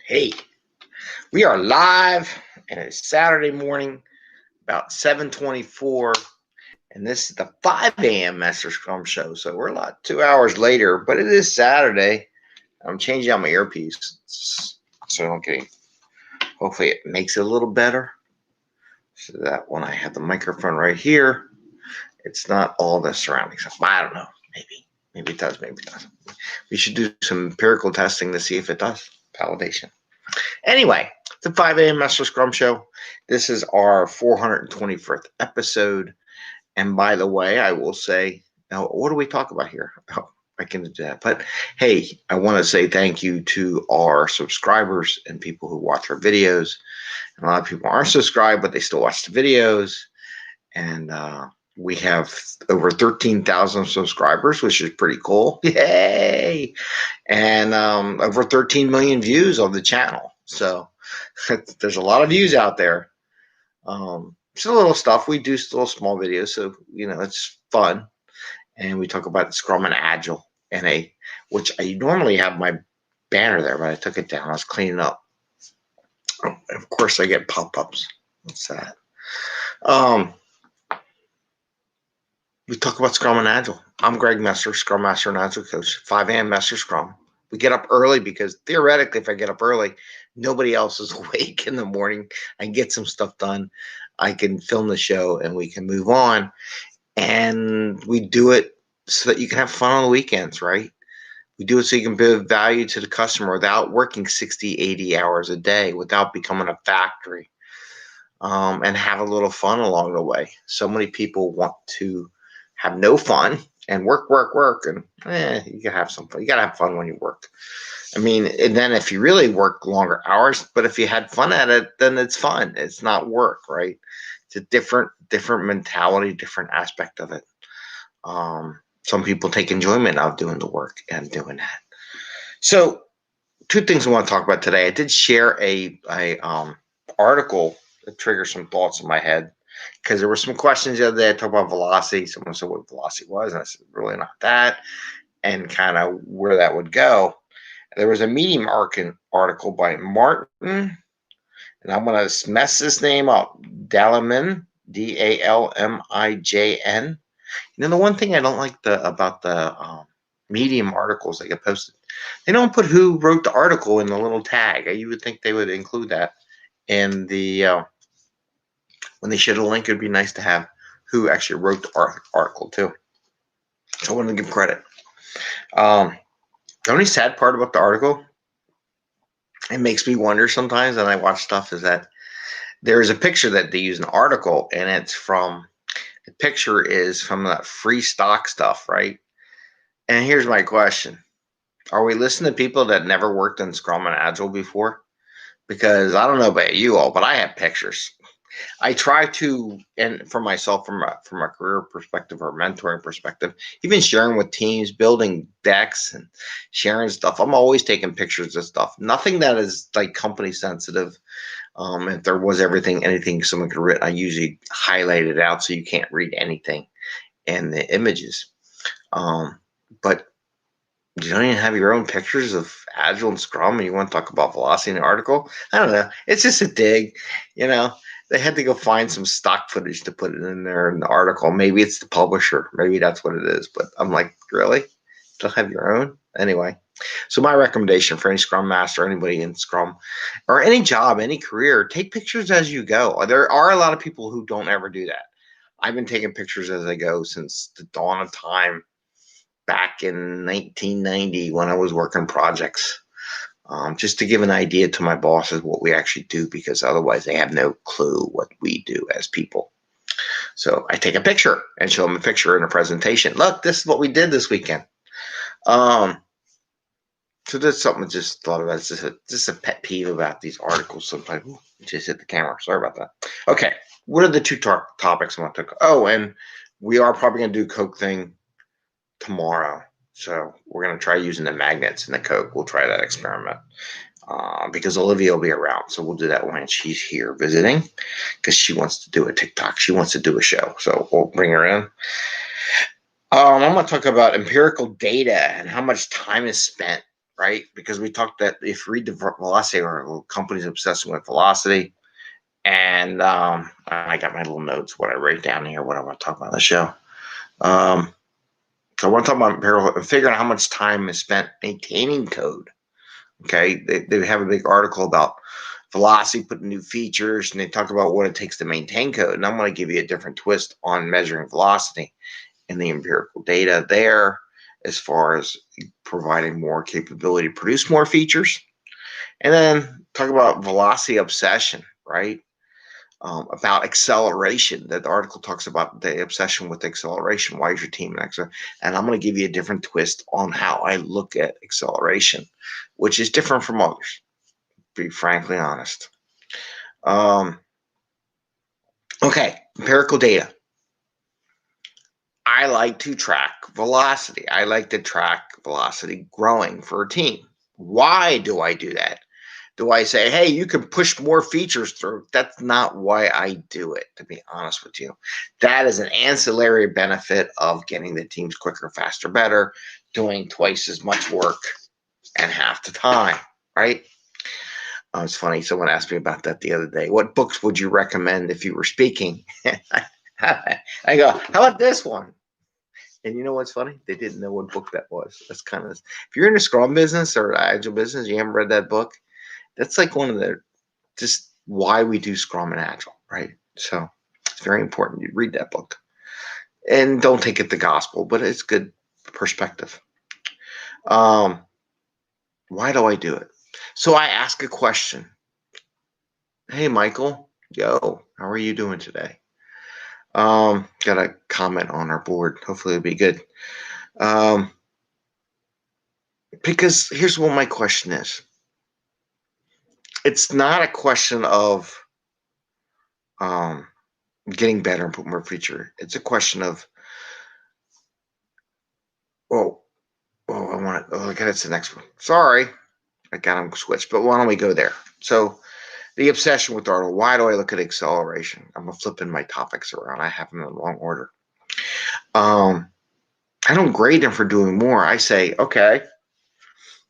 Hey, we are live, and it's Saturday morning, about 7:24, and this is the 5 a.m. Mester Scrum Show. So we're 2 hours later, but it is Saturday. I'm changing out my earpiece, so I don't get any. Hopefully, it makes it a little better. So that when I have the microphone right here, it's not all the surrounding stuff. I don't know. Maybe it does. Maybe it doesn't. We should do some empirical testing to see if it does. Validation. Anyway, the 5 a.m. Mester Scrum Show. This is our 421st episode. And by the way, I will say, what do we talk about here? Oh, I can do that. But hey, I want to say thank you to our subscribers and people who watch our videos. And a lot of people aren't subscribed, but they still watch the videos. And we have over 13,000 subscribers, which is pretty cool. Yay! And over 13 million views on the channel. So there's a lot of views out there. It's a little stuff. We do little small videos, so it's fun. And we talk about Scrum and Agile, which I normally have my banner there, but I took it down. I was cleaning up. Of course, I get pop-ups. What's that? We talk about Scrum and Agile. I'm Greg Mester, Scrum Master and Agile Coach, 5 a.m. Mester Scrum. We get up early because theoretically, if I get up early, nobody else is awake in the morning. I can get some stuff done. I can film the show and we can move on. And we do it so that you can have fun on the weekends, right? We do it so you can build value to the customer without working 60, 80 hours a day, without becoming a factory, and have a little fun along the way. So many people want to have no fun and work, and you can have some fun. You got to have fun when you work. I mean, and then if you really work longer hours, but if you had fun at it, then it's fun. It's not work, right? It's a different mentality, different aspect of it. Some people take enjoyment out of doing the work and doing that. So 2 things I want to talk about today. I did share a article that triggered some thoughts in my head, because there were some questions the other day. I talked about velocity. Someone said what velocity was, and I said, really not that, and kind of where that would go. There was a Medium article by Martin, and I'm going to mess this name up, Dalman, Dalmijn. The one thing I don't like about the Medium articles that get posted, they don't put who wrote the article in the little tag. You would think they would include that in the when they share the link. It'd be nice to have who actually wrote the article too. So I want to give credit. The only sad part about the article, it makes me wonder sometimes, and I watch stuff, is that there is a picture that they use in the article, and the picture is from that free stock stuff, right? And here's my question. Are we listening to people that never worked in Scrum and Agile before? Because I don't know about you all, but I have pictures. I try to, and for myself, from a career perspective or mentoring perspective, even sharing with teams, building decks and sharing stuff, I'm always taking pictures of stuff. Nothing that is like company sensitive. If there was anything someone could read, I usually highlight it out so you can't read anything in the images. But you don't even have your own pictures of Agile and Scrum, and you want to talk about velocity in the article? I don't know. It's just a dig, They had to go find some stock footage to put it in there in the article. Maybe it's the publisher. Maybe that's what it is. But I'm like, really? Still have your own? Anyway. So my recommendation for any Scrum Master, anybody in Scrum, or any job, any career, take pictures as you go. There are a lot of people who don't ever do that. I've been taking pictures as I go since the dawn of time back in 1990 when I was working projects. Just to give an idea to my bosses what we actually do, because otherwise they have no clue what we do as people. So I take a picture and show them a picture in a presentation. Look, this is what we did this weekend. So that's something I just thought about. It's just a pet peeve about these articles sometimes. Ooh, just hit the camera. Sorry about that. Okay, what are the 2 topics I want to talk? Oh, and we are probably going to do Coke thing tomorrow. So we're going to try using the magnets in the Coke. We'll try that experiment because Olivia will be around. So we'll do that when she's here visiting, because she wants to do a TikTok. She wants to do a show. So we'll bring her in. I'm going to talk about empirical data and how much time is spent right? Because we talked that if you read the velocity article, companies obsessed with velocity. And I got my little notes, what I write down here, what I want to talk about on the show. So I want to talk about Empirical, figuring out how much time is spent maintaining code. Okay, they have a big article about velocity, putting new features, and they talk about what it takes to maintain code. And I'm going to give you a different twist on measuring velocity in the empirical data there, as far as providing more capability to produce more features. And then talk about velocity obsession, right? About acceleration. That the article talks about the obsession with acceleration. Why is your team an acceleration? And I'm going to give you a different twist on how I look at acceleration, which is different from others, to be frankly honest. Okay, empirical data. I like to track velocity. I like to track velocity growing for a team. Why do I do that? Do I say, hey, you can push more features through? That's not why I do it, to be honest with you. That is an ancillary benefit of getting the teams quicker, faster, better, doing twice as much work and half the time, right? It's funny. Someone asked me about that the other day. What books would you recommend if you were speaking? I go, how about this one? And you know what's funny? They didn't know what book that was. That's kind of, if you're in a Scrum business or Agile business, you haven't read that book, that's like one of the, just why we do Scrum and Agile, right? So it's very important you read that book. And don't take it the gospel, but it's good perspective. Why do I do it? So I ask a question. Hey, Michael. Yo, how are you doing today? Got a comment on our board. Hopefully it'll be good. Because here's what my question is. It's not a question of getting better and put more feature. It's a question of, that's the next one. Sorry, I got them switched, but why don't we go there? So the obsession with Dartle. Why do I look at acceleration? I'm flipping my topics around. I have them in the wrong order. I don't grade them for doing more. I say, okay,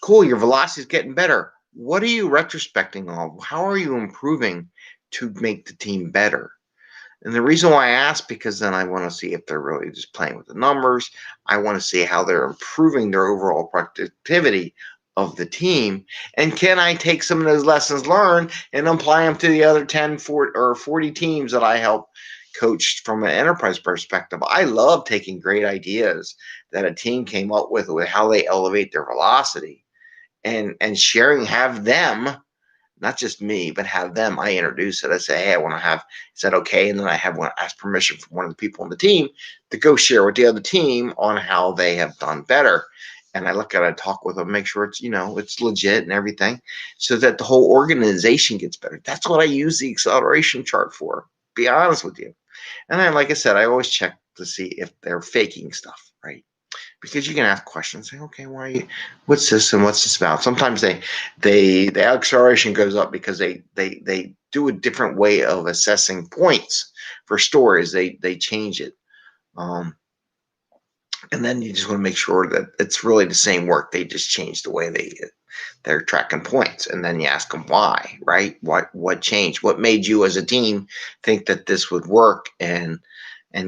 cool, your velocity is getting better. What are you retrospecting on? How are you improving to make the team better? And the reason why I ask, because then I want to see if they're really just playing with the numbers. I want to see how they're improving their overall productivity of the team. And can I take some of those lessons learned and apply them to the other 10, 40 teams that I help coach from an enterprise perspective? I love taking great ideas that a team came up with how they elevate their velocity and sharing, have them, not just me, but have them. I introduce it. I say, hey, I want to have, is that okay? And then I have one ask permission from one of the people on the team to go share with the other team on how they have done better. And I look at it, talk with them, make sure it's, it's legit and everything, so that the whole organization gets better. That's what I use the acceleration chart for, be honest with you. And then, like I said, I always check to see if they're faking stuff, right? Because you can ask questions, say, okay, what's this and what's this about? Sometimes the acceleration goes up because they do a different way of assessing points for stories. They change it. And then you just want to make sure that it's really the same work. They just change the way they're tracking points. And then you ask them why, right? What changed? What made you as a team think that this would work? And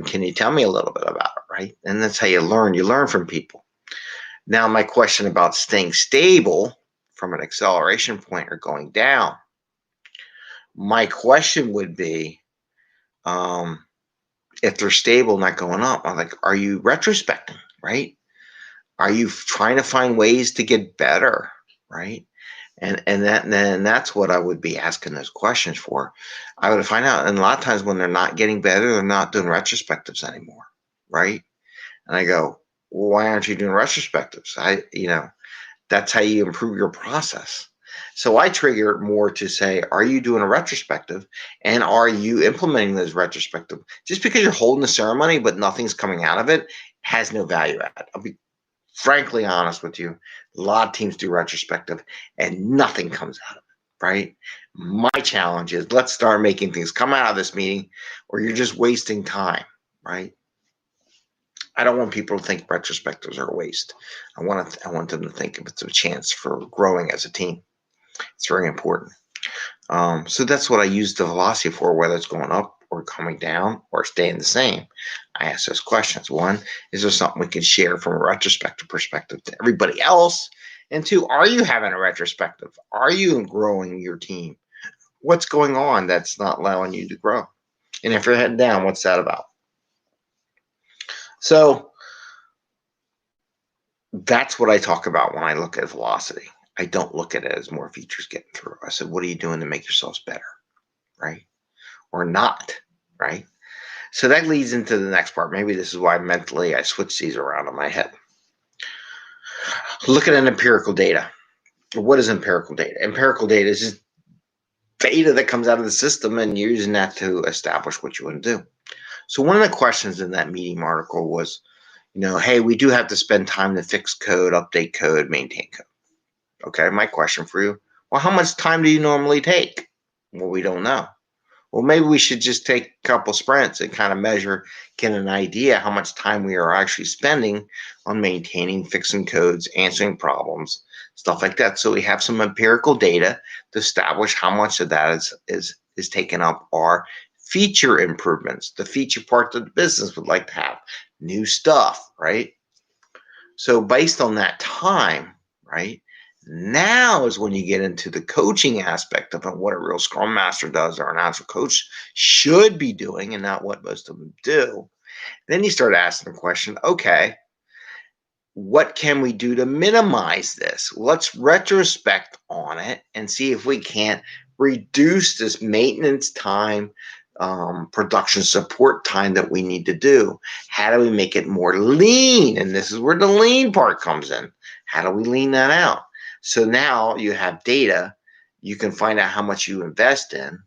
can you tell me a little bit about it, right? And that's how you learn. You learn from people. Now, my question about staying stable from an acceleration point or going down, my question would be, if they're stable, not going up, I'm like, are you retrospecting, right? Are you trying to find ways to get better, right? And that's what I would be asking those questions for. I would find out, and a lot of times when they're not getting better, they're not doing retrospectives anymore, right? And I go, well, why aren't you doing retrospectives? That's how you improve your process. So I trigger it more to say, are you doing a retrospective, and are you implementing those retrospective? Just because you're holding the ceremony but nothing's coming out of it has no value add. I'll be frankly honest with you. A lot of teams do retrospective and nothing comes out of it, right? My challenge is, let's start making things come out of this meeting, or you're just wasting time, right? I don't want people to think retrospectives are a waste. I want them to think of it's a chance for growing as a team. It's very important. So that's what I use the velocity for, whether it's going up or coming down or staying the same. I ask those questions. One, is there something we can share from a retrospective perspective to everybody else? And two, are you having a retrospective? Are you growing your team? What's going on that's not allowing you to grow? And if you're heading down, what's that about? So that's what I talk about when I look at velocity. I don't look at it as more features getting through. I said, what are you doing to make yourselves better? Right? Or not, right? So that leads into the next part. Maybe this is why mentally I switch these around in my head. Look at an empirical data. What is empirical data? Empirical data is just data that comes out of the system and you're using that to establish what you want to do. So one of the questions in that Medium article was, hey, we do have to spend time to fix code, update code, maintain code. Okay, my question for you, well, how much time do you normally take? Well, we don't know. Well, maybe we should just take a couple sprints and kind of get an idea how much time we are actually spending on maintaining, fixing codes, answering problems, stuff like that. So we have some empirical data to establish how much of that is taken up our feature improvements, the feature part that the business would like to have, new stuff, right? So based on that time, right, now is when you get into the coaching aspect of what a real Scrum Master does or an Agile coach should be doing and not what most of them do. Then you start asking the question, okay, what can we do to minimize this? Let's retrospect on it and see if we can't reduce this maintenance time, production support time that we need to do. How do we make it more lean? And this is where the lean part comes in. How do we lean that out? So now you have data, you can find out how much you invest in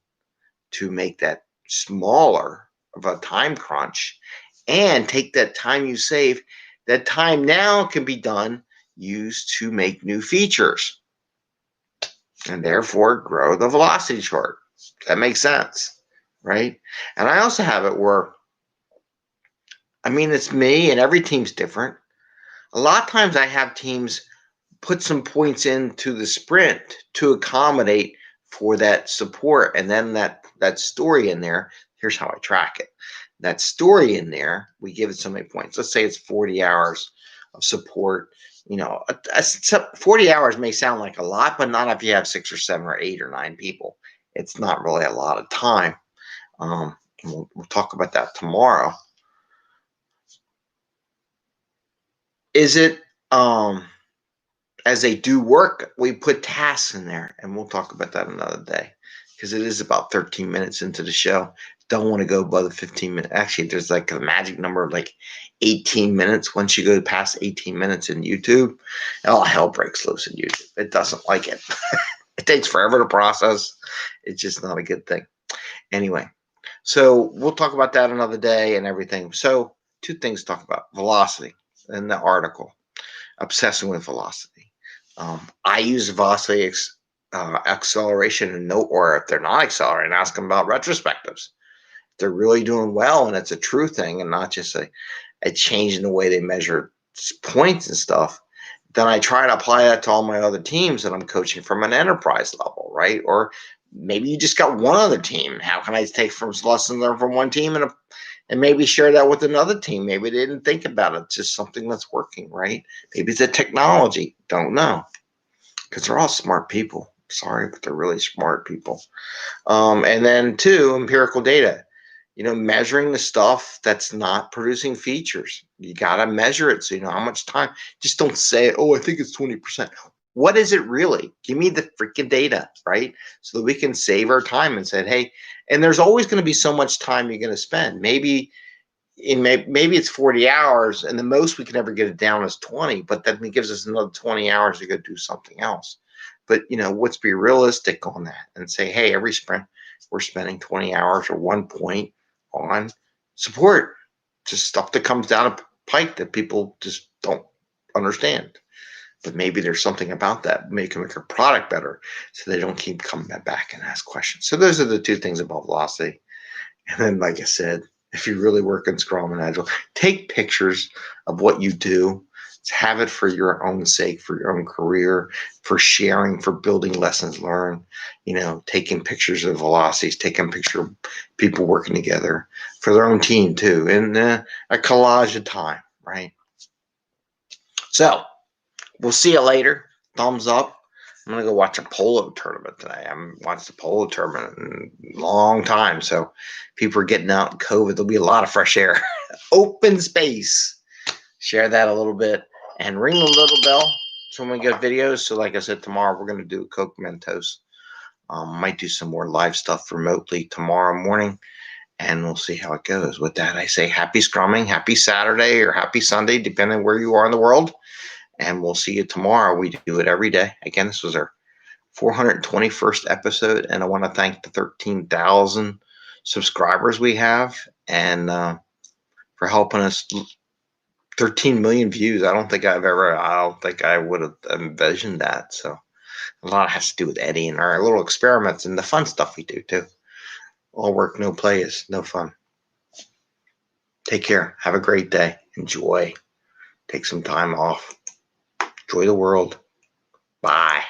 to make that smaller of a time crunch and take that time you save. That time now can be used to make new features and therefore grow the velocity chart. That makes sense, right? And I also have it where, it's me and every team's different. A lot of times I have teams put some points into the sprint to accommodate for that support. And then that story in there, here's how I track it. That story in there, we give it so many points. Let's say it's 40 hours of support. 40 hours may sound like a lot, but not if you have 6 or 7 or 8 or 9 people. It's not really a lot of time. We'll talk about that tomorrow. Is it, as they do work, we put tasks in there, and we'll talk about that another day because it is about 13 minutes into the show. Don't want to go above the 15 minutes. Actually, there's like a magic number of like 18 minutes. Once you go past 18 minutes in YouTube, all hell breaks loose in YouTube. It doesn't like it. It takes forever to process. It's just not a good thing. Anyway, so we'll talk about that another day and everything. So 2 things to talk about. Velocity in the article. Obsessing with velocity. I use velocity acceleration and note, or if they're not accelerating, ask them about retrospectives. If they're really doing well and it's a true thing and not just a change in the way they measure points and stuff, then I try to apply that to all my other teams that I'm coaching from an enterprise level, right? Or maybe you just got one other team. How can I take from lessons learned from one team and maybe share that with another team? Maybe they didn't think about it. It's just something that's working, right? Maybe it's a technology. Don't know. Because they're all smart people. Sorry, but they're really smart people. And then 2, empirical data. Measuring the stuff that's not producing features. You got to measure it so you know how much time. Just don't say, oh, I think it's 20%. What is it really? Give me the freaking data, right? So that we can save our time and say, hey, and there's always going to be so much time you're going to spend. Maybe it's 40 hours, and the most we can ever get it down is 20, but that gives us another 20 hours to go do something else. But, let's be realistic on that and say, hey, every sprint, we're spending 20 hours or 1 point on support. Just stuff that comes down a pike that people just don't understand. But maybe there's something about that. Maybe can make our product better so they don't keep coming back and ask questions. So those are the 2 things about velocity. And then, like I said, if you really work in Scrum and Agile. Take pictures of what you do. Have it for your own sake, for your own career, for sharing, for building lessons learned, taking pictures of velocities, taking pictures of people working together for their own team too, and a collage of time, right? So we'll see you later. Thumbs up. I'm going to go watch a polo tournament today. I haven't watched a polo tournament in a long time. So people are getting out in COVID. There'll be a lot of fresh air. Open space. Share that a little bit. And ring the little bell so when we get videos. So like I said, tomorrow we're going to do Coke Mentos. Might do some more live stuff remotely tomorrow morning. And we'll see how it goes. With that, I say happy Scrumming, happy Saturday or happy Sunday, depending on where you are in the world. And we'll see you tomorrow. We do it every day. Again, this was our 421st episode. And I want to thank the 13,000 subscribers we have. And for helping us 13 million views. I don't think I would have envisioned that. So a lot has to do with Eddie and our little experiments and the fun stuff we do too. All work, no play is no fun. Take care. Have a great day. Enjoy. Take some time off. Enjoy the world. Bye.